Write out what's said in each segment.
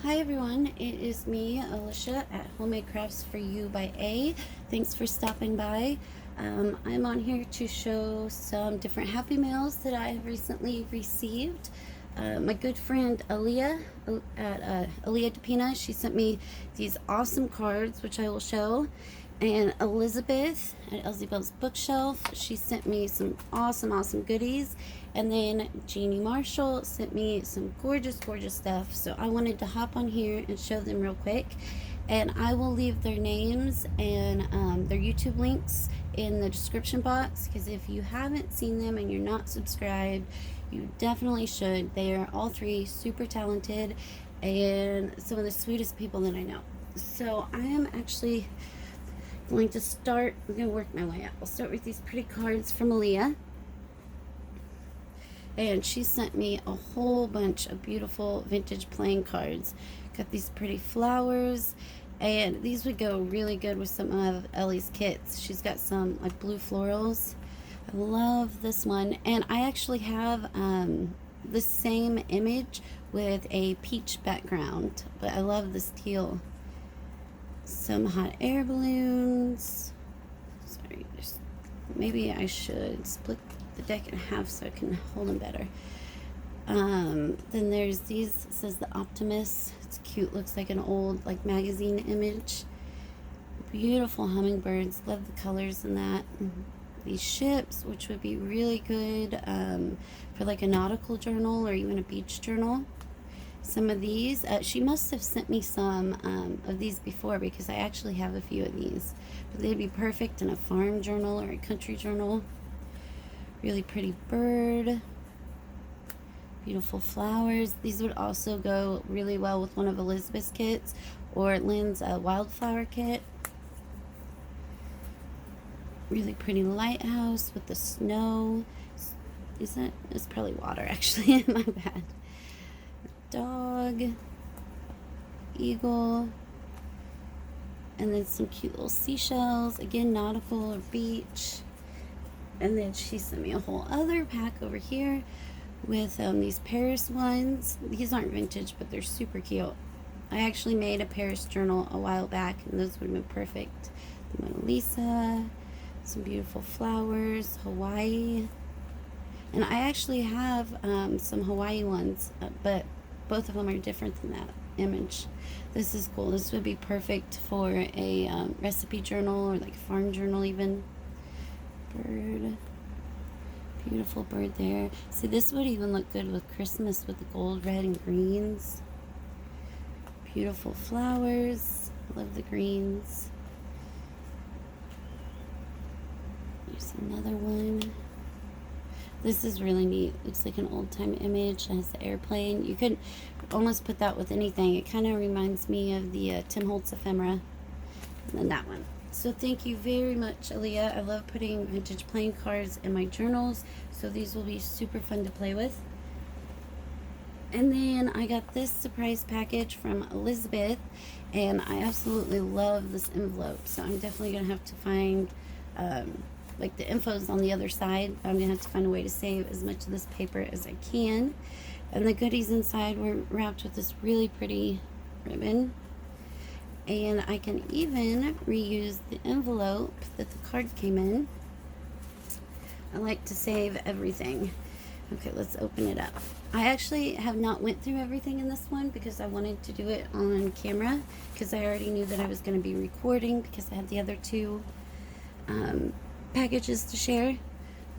Hi everyone, it is me, Alicia, at Homemade Crafts for You by A. Thanks for stopping by. I'm on here to show some different Happy Mails that I have recently received. My good friend Alia at Alia Depina, she sent me these awesome cards, which I will show. And Elizabeth at Elsie Bell's Bookshelf, she sent me some awesome goodies. And then Geni Marshall sent me some gorgeous stuff. So I wanted to hop on here and show them real quick. And I will leave their names and their YouTube links in the description box, because if you haven't seen them and you're not subscribed, you definitely should. They are all three super talented and some of the sweetest people that I know. So I am actually going to start, I'm going to work my way up. I'll start with these pretty cards from Alia. And she sent me a whole bunch of beautiful vintage playing cards. Got these pretty flowers, and these would go really good with some of Ellie's kits. She's got some like blue florals. I love this one, and I actually have the same image with a peach background, but I love this teal. Some hot air balloons. Sorry, maybe I should split the deck in half so I can hold them better. Then there's these, it says the Optimist. It's cute, looks like an old like magazine image. Beautiful hummingbirds, love the colors in that. These ships, which would be really good for like a nautical journal or even a beach journal. Some of these, she must have sent me some of these before, because I actually have a few of these, but they'd be perfect in a farm journal or a country journal. Really pretty bird, beautiful flowers. These would also go really well with one of Elizabeth's kits or Lynn's wildflower kit. Really pretty lighthouse with the snow. It's probably water actually, my bad. Dog, eagle, and then some cute little seashells, again nautical or beach. And then she sent me a whole other pack over here with these Paris ones. These aren't vintage, but they're super cute. I actually made a Paris journal a while back, and those would have been perfect. The Mona Lisa, some beautiful flowers, Hawaii. And I actually have some Hawaii ones, but both of them are different than that image. This is cool. This would be perfect for a recipe journal or like a farm journal even. Bird, beautiful bird there. See, this would even look good with Christmas with the gold, red, and greens. Beautiful flowers. Love the greens. Here's another one. This is really neat. Looks like an old-time image. It has the airplane. You could almost put that with anything. It kind of reminds me of the Tim Holtz ephemera. And then that one. So thank you very much, Alia. I love putting vintage playing cards in my journals, so these will be super fun to play with. And then I got this surprise package from Elizabeth, and I absolutely love this envelope. So I'm definitely going to have to find, like the info's on the other side. I'm going to have to find a way to save as much of this paper as I can. And the goodies inside were wrapped with this really pretty ribbon. And I can even reuse the envelope that the card came in. I like to save everything. Okay, let's open it up. I actually have not went through everything in this one because I wanted to do it on camera, because I already knew that I was going to be recording because I had the other two packages to share.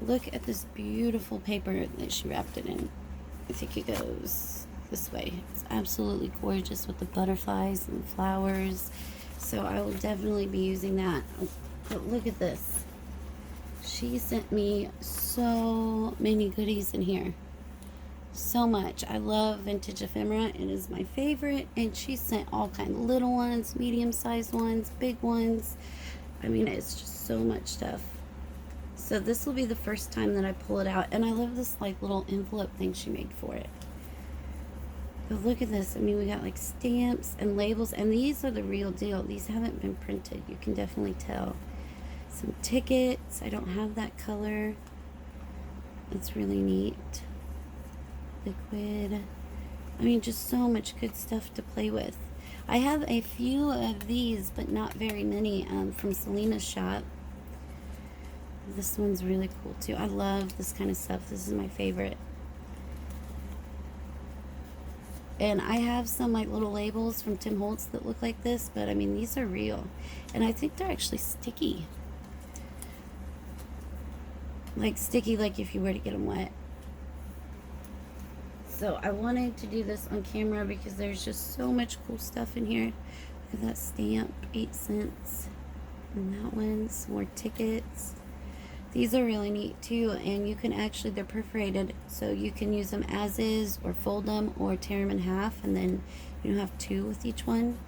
Look at this beautiful paper that she wrapped it in. I think it goes this way. It's absolutely gorgeous with the butterflies and flowers, so I will definitely be using that. But look at this. She sent me so many goodies in here, so much. I love vintage ephemera. It is my favorite, and she sent all kinds of little ones, medium-sized ones, big ones. I mean, it's just so much stuff. So this will be the first time that I pull it out, and I love this like little envelope thing she made for it. But look at this. I mean, we got like stamps and labels, and these are the real deal. These haven't been printed. You can definitely tell. Some tickets. I don't have that color. It's really neat. Liquid. I mean, just so much good stuff to play with. I have a few of these, but not very many, from Selena's shop. This one's really cool too. I love this kind of stuff. This is my favorite. And I have some like little labels from Tim Holtz that look like this, but I mean, these are real. And I think they're actually sticky. Like sticky, like if you were to get them wet. So I wanted to do this on camera because there's just so much cool stuff in here. Look at that stamp, 8 cents. And that one, some more tickets. These are really neat too, and you can actually, they're perforated, so you can use them as is, or fold them, or tear them in half, and then you have 2 with each one.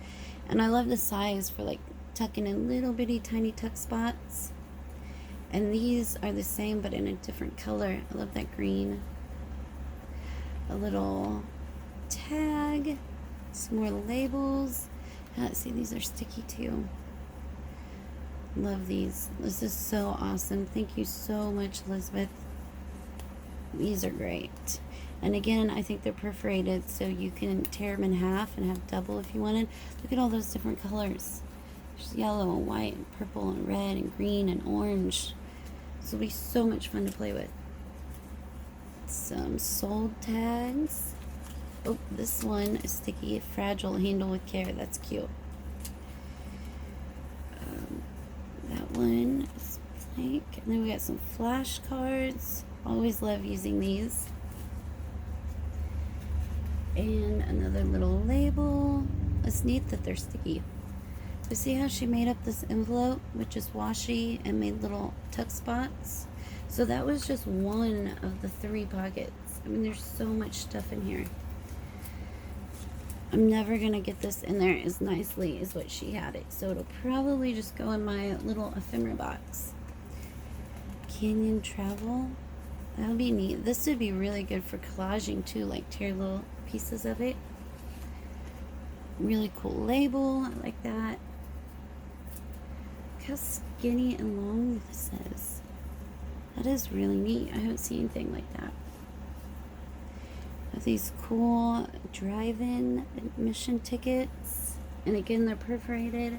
And I love the size for like tucking in little bitty tiny tuck spots. And these are the same, but in a different color. I love that green. A little tag, some more labels. See, these are sticky too. Love these. This is so awesome. Thank you so much, Elizabeth. These are great. And again, I think they're perforated, so you can tear them in half and have double if you wanted. Look at all those different colors. There's yellow and white and purple and red and green and orange. This will be so much fun to play with. Some sold tags. Oh, this one is sticky, fragile, handle with care. That's cute. That one is blank. And then we got some flashcards. Always love using these. And another little label. It's neat that they're sticky. But see how she made up this envelope with just washi and made little tuck spots? So that was just one of the 3 pockets. I mean, there's so much stuff in here. I'm never going to get this in there as nicely as what she had it. So it'll probably just go in my little ephemera box. Canyon Travel. That'll be neat. This would be really good for collaging too, like tear little pieces of it. Really cool label. I like that. Look how skinny and long this is. That is really neat. I haven't seen anything like that. These cool drive-in admission tickets, and again, they're perforated.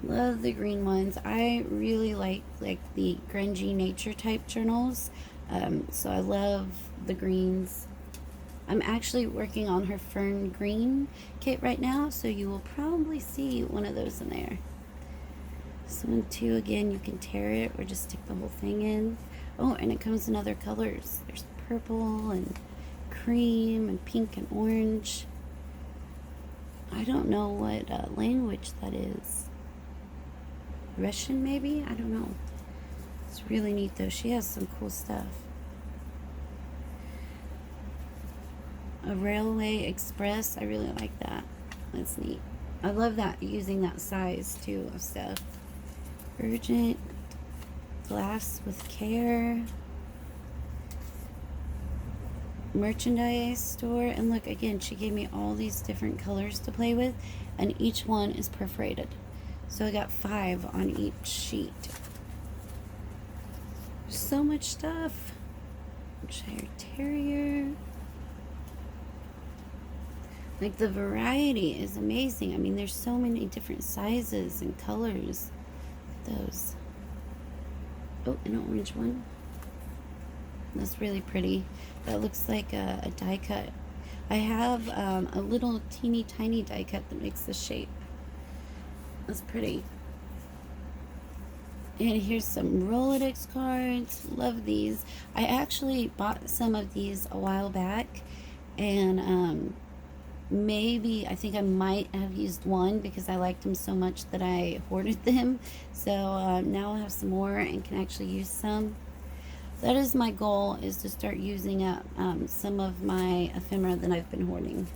Love the green ones. I really like the grungy nature type journals, so I love the greens. I'm actually working on her fern green kit right now, so you will probably see one of those in there. This one too, again, you can tear it or just stick the whole thing in. Oh, and it comes in other colors. There's purple and cream and pink and orange. I don't know what language that is. Russian maybe? I don't know. It's really neat though. She has some cool stuff. A Railway Express. I really like that. That's neat. I love that, using that size too of stuff. Urgent. Glass with care. Merchandise store. And look, again, she gave me all these different colors to play with, and each one is perforated. So I got 5 on each sheet. So much stuff. Shire Terrier. Like, the variety is amazing. I mean, there's so many different sizes and colors. Look at those. Oh, an orange one. That's really pretty. That looks like a die cut. I have a little teeny tiny die cut that makes this shape. That's pretty. And here's some Rolodex cards. Love these. I actually bought some of these a while back, and maybe, I think I might have used one because I liked them so much that I hoarded them. So now I have some more and can actually use some. That is my goal, is to start using up some of my ephemera that I've been hoarding.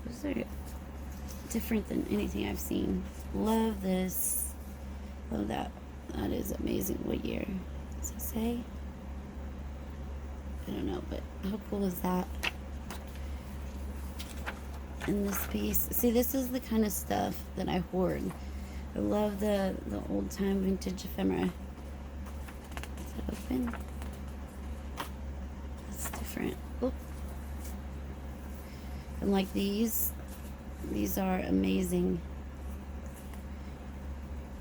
Those are different than anything I've seen. Love this. Love that. That is amazing. What year does it say? I don't know, but how cool is that? And this piece. See, this is the kind of stuff that I hoard. I love the old time vintage ephemera. Is it open? That's different. Oop. And like these are amazing.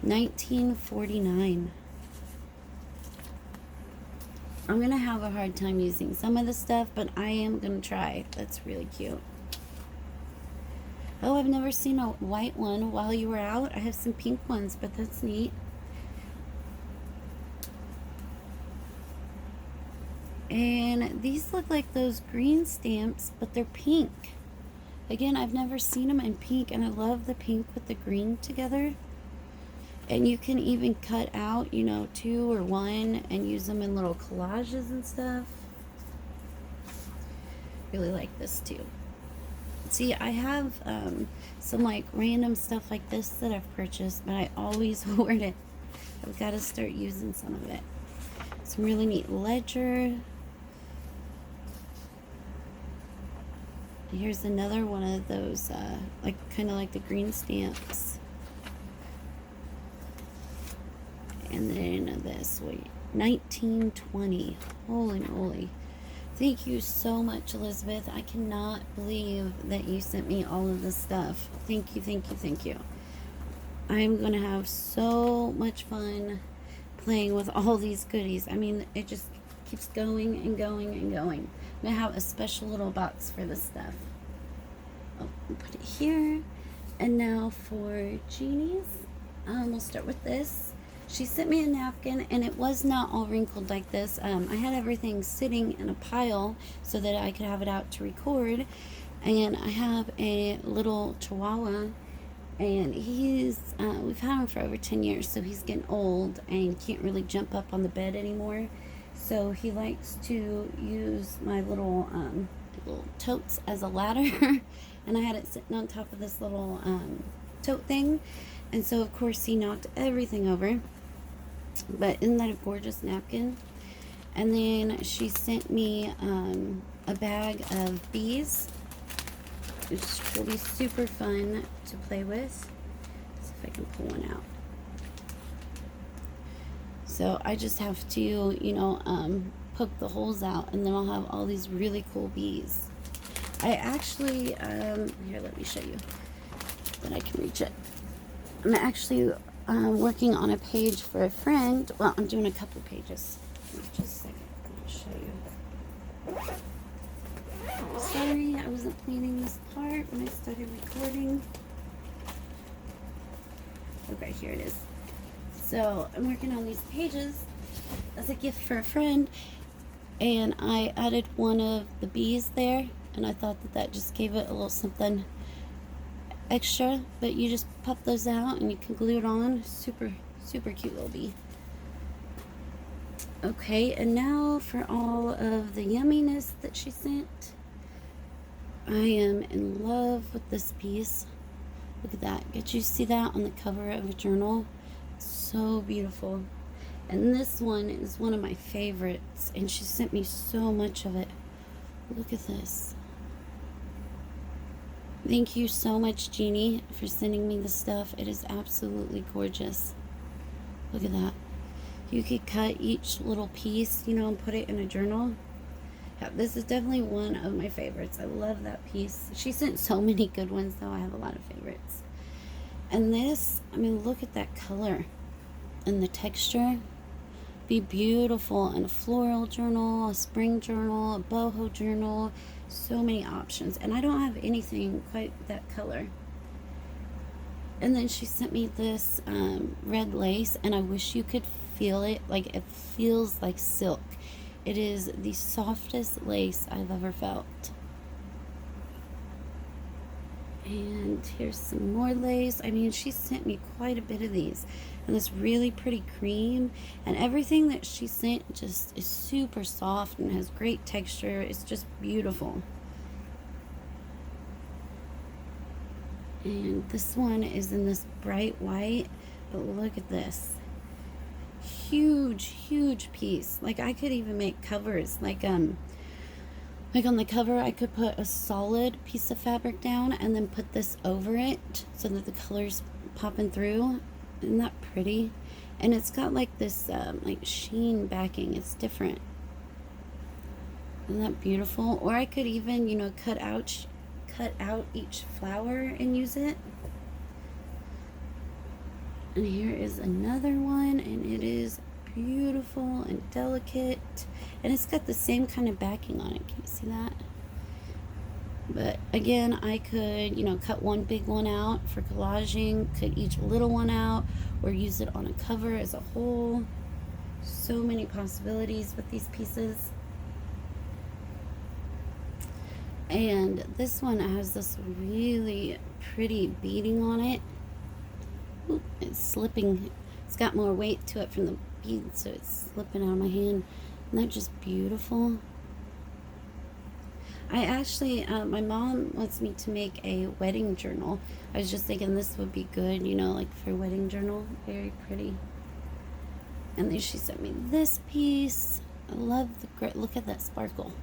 1949. I'm gonna have a hard time using some of the stuff, but I am gonna try. That's really cute. Oh, I've never seen a white one while you were out. I have some pink ones, but that's neat. And these look like those green stamps, but they're pink. Again, I've never seen them in pink, and I love the pink with the green together. And you can even cut out, you know, 2 or 1 and use them in little collages and stuff. Really like this too. See, I have some like random stuff like this that I've purchased, but I always hoard it. I've got to start using some of it. Some really neat ledger. Here's another one of those, like kind of like the green stamps. And then this, wait, 1920. Holy moly. Thank you so much, Elizabeth. I cannot believe that you sent me all of this stuff. Thank you, thank you, thank you. I'm going to have so much fun playing with all these goodies. I mean, it just keeps going and going and going. I'm going to have a special little box for this stuff. I'll put it here. And now for Genie's, we'll start with this. She sent me a napkin, and it was not all wrinkled like this. I had everything sitting in a pile so that I could have it out to record. And I have a little Chihuahua, and we've had him for over 10 years, so he's getting old and can't really jump up on the bed anymore. So he likes to use my little totes as a ladder. And I had it sitting on top of this little tote thing. And so, of course, he knocked everything over. But isn't that a gorgeous napkin? And then she sent me a bag of bees, which will be super fun to play with. Let's see if I can pull one out. So I just have to, you know, poke the holes out, and then I'll have all these really cool bees. I actually, here, let me show you that I can reach it. I'm actually working on a page for a friend. Well, I'm doing a couple pages. Just a second. I'll show you. Sorry, I wasn't planning this part when I started recording. Okay, here it is. So I'm working on these pages as a gift for a friend, and I added one of the bees there, and I thought that just gave it a little something extra. But you just pop those out and you can glue it on. Super cute little bee. Okay, and now for all of the yumminess that she sent. I am in love with this piece. Look at that. Get you see that on the cover of a journal? So beautiful. And this one is one of my favorites, and she sent me so much of it. Look at this. Thank you so much, Genie, for sending me this stuff. It is absolutely gorgeous. Look at that. You could cut each little piece, you know, and put it in a journal. Yeah, this is definitely one of my favorites. I love that piece. She sent so many good ones, though. I have a lot of favorites. And this, I mean, look at that color and the texture. Be beautiful in a floral journal, a spring journal, a boho journal. So many options. And I don't have anything quite that color. And then she sent me this red lace, and I wish you could feel it. Like, it feels like silk. It is the softest lace I've ever felt. And here's some more lace. I mean, she sent me quite a bit of these. And this really pretty cream. And everything that she sent just is super soft and has great texture. It's just beautiful. And this one is in this bright white. But look at this. Huge piece. Like, I could even make covers. Like on the cover, I could put a solid piece of fabric down and then put this over it so that the color's popping through. Isn't that pretty? And it's got like this like sheen backing. It's different. Isn't that beautiful? Or I could even, you know, cut cut out each flower and use it. And here is another one, and it is beautiful and delicate, and it's got the same kind of backing on it. Can you see that? But again, I could, you know, cut one big one out for collaging, cut each little one out, or use it on a cover as a whole. So many possibilities with these pieces. And this one has this really pretty beading on it. Ooh, it's slipping. It's got more weight to it from the beads, so it's slipping out of my hand. Isn't that just beautiful? I actually, my mom wants me to make a wedding journal. I was just thinking this would be good, you know, like for a wedding journal. Very pretty. And then she sent me this piece. I love the grit. Look at that sparkle.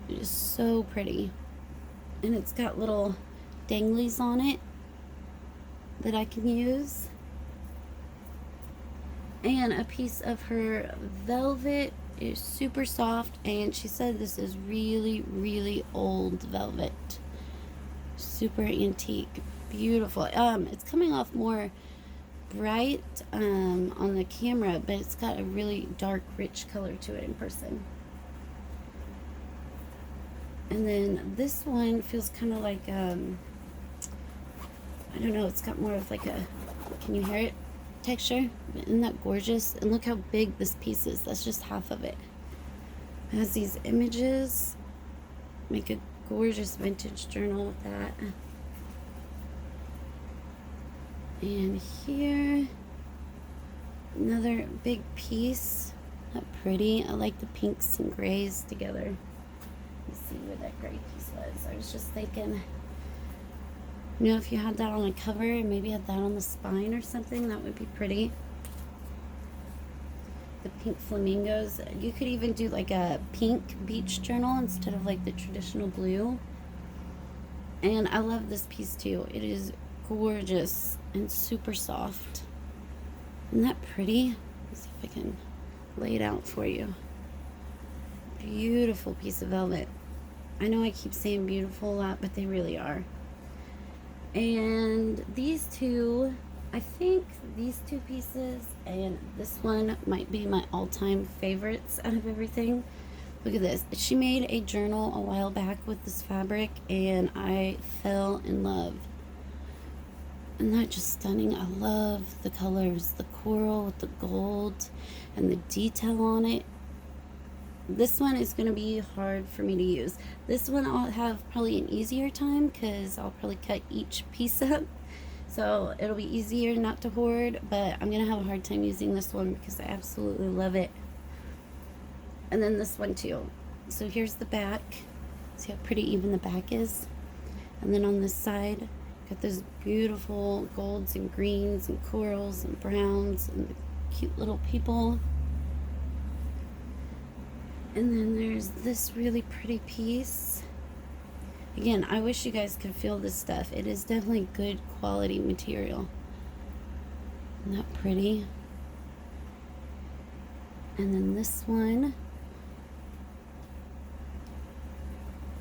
It is so pretty. And it's got little danglies on it that I can use. And a piece of her velvet is super soft, and she said this is really, really old velvet. Super antique. Beautiful. It's coming off more bright on the camera, but it's got a really dark, rich color to it in person. And then this one feels kind of like, I don't know, it's got more of like a, can you hear it? Texture. Isn't that gorgeous? And look how big this piece is. That's just half of it. It has these images. Make a gorgeous vintage journal with that. And here, another big piece. Not pretty. I like the pinks and grays together. Let's see where that gray piece was. I was just thinking, you know, if you had that on a cover and maybe had that on the spine or something, that would be pretty. The pink flamingos. You could even do like a pink beach journal instead of like the traditional blue. And I love this piece too. It is gorgeous and super soft. Isn't that pretty? Let's see if I can lay it out for you. Beautiful piece of velvet. I know I keep saying beautiful a lot, but they really are. And these two, I think these two pieces and this one might be my all-time favorites out of everything. Look at this. She made a journal a while back with this fabric, and I fell in love. Isn't that just stunning? I love the colors, the coral with the gold and the detail on it. This one is going to be hard for me to use. This one I'll have probably an easier time because I'll probably cut each piece up. So it'll be easier not to hoard, but I'm going to have a hard time using this one because I absolutely love it. And then this one too. So here's the back. See how pretty even the back is? And then on this side, got those beautiful golds and greens and corals and browns and the cute little people. And then there's this really pretty piece. Again, I wish you guys could feel this stuff. It is definitely good quality material. Isn't that pretty? And then this one.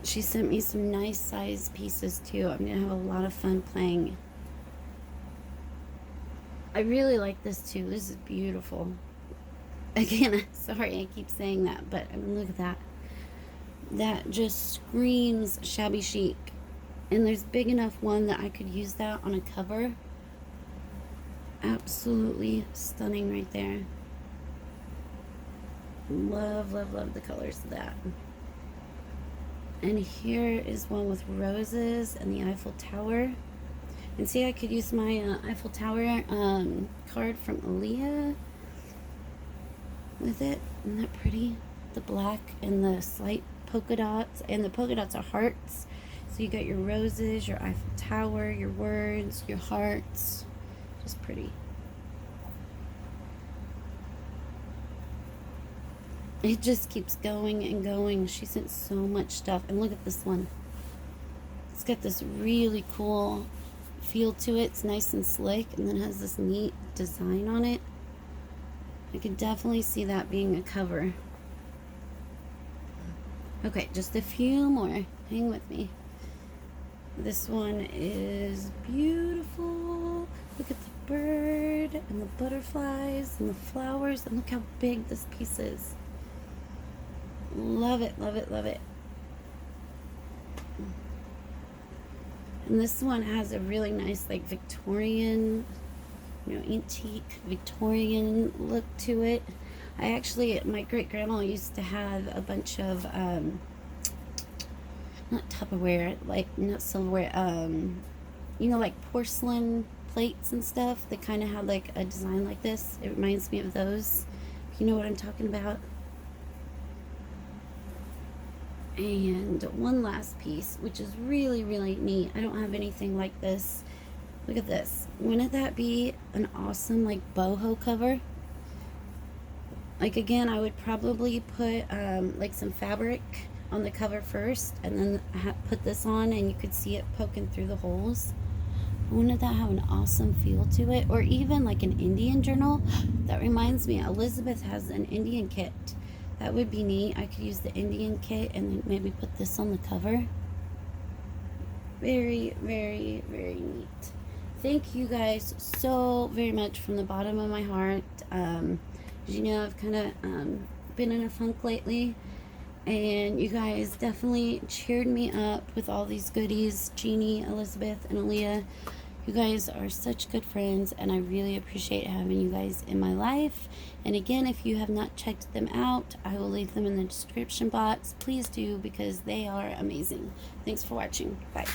She sent me some nice size pieces too. I'm going to have a lot of fun playing. I really like this too. This is beautiful. Again, sorry I keep saying that, but I mean, look at that. That just screams shabby chic. And there's big enough one that I could use that on a cover. Absolutely stunning right there. Love, love, love the colors of that. And here is one with roses and the Eiffel Tower. And see, I could use my Eiffel Tower card from Alia with it. Isn't that pretty? The black and the slight polka dots, and the polka dots are hearts. So you got your roses, your Eiffel Tower, your words, your hearts. Just pretty. It just keeps going and going. She sent so much stuff. And look at this one. It's got this really cool feel to it. It's nice and slick, and then has this neat design on it. I could definitely see that being a cover. Okay, just a few more. Hang with me. This one is beautiful. Look at the bird and the butterflies and the flowers, and look how big this piece is. Love it, love it, love it. And this one has a really nice, like, Victorian, you know, antique Victorian look to it. My great grandma used to have a bunch of not Tupperware, like, not silverware, you know, like porcelain plates and stuff. They kind of have like a design like this. It reminds me of those. You know what I'm talking about. And one last piece, which is really, really neat. I don't have anything like this. Look at this. Wouldn't that be an awesome, like, boho cover? Like, again, I would probably put like some fabric on the cover first, and then put this on, and you could see it poking through the holes. Wouldn't that have an awesome feel to it? Or even like an Indian journal. That reminds me, Elizabeth has an Indian kit. That would be neat. I could use the Indian kit and then maybe put this on the cover. Very, very, very neat. Thank you guys so very much from the bottom of my heart. As you know, I've kind of been in a funk lately, and you guys definitely cheered me up with all these goodies. Geni, Elizabeth, and Alia, you guys are such good friends, and I really appreciate having you guys in my life. And again, if you have not checked them out, I will leave them in the description box. Please do, because they are amazing. Thanks for watching. Bye.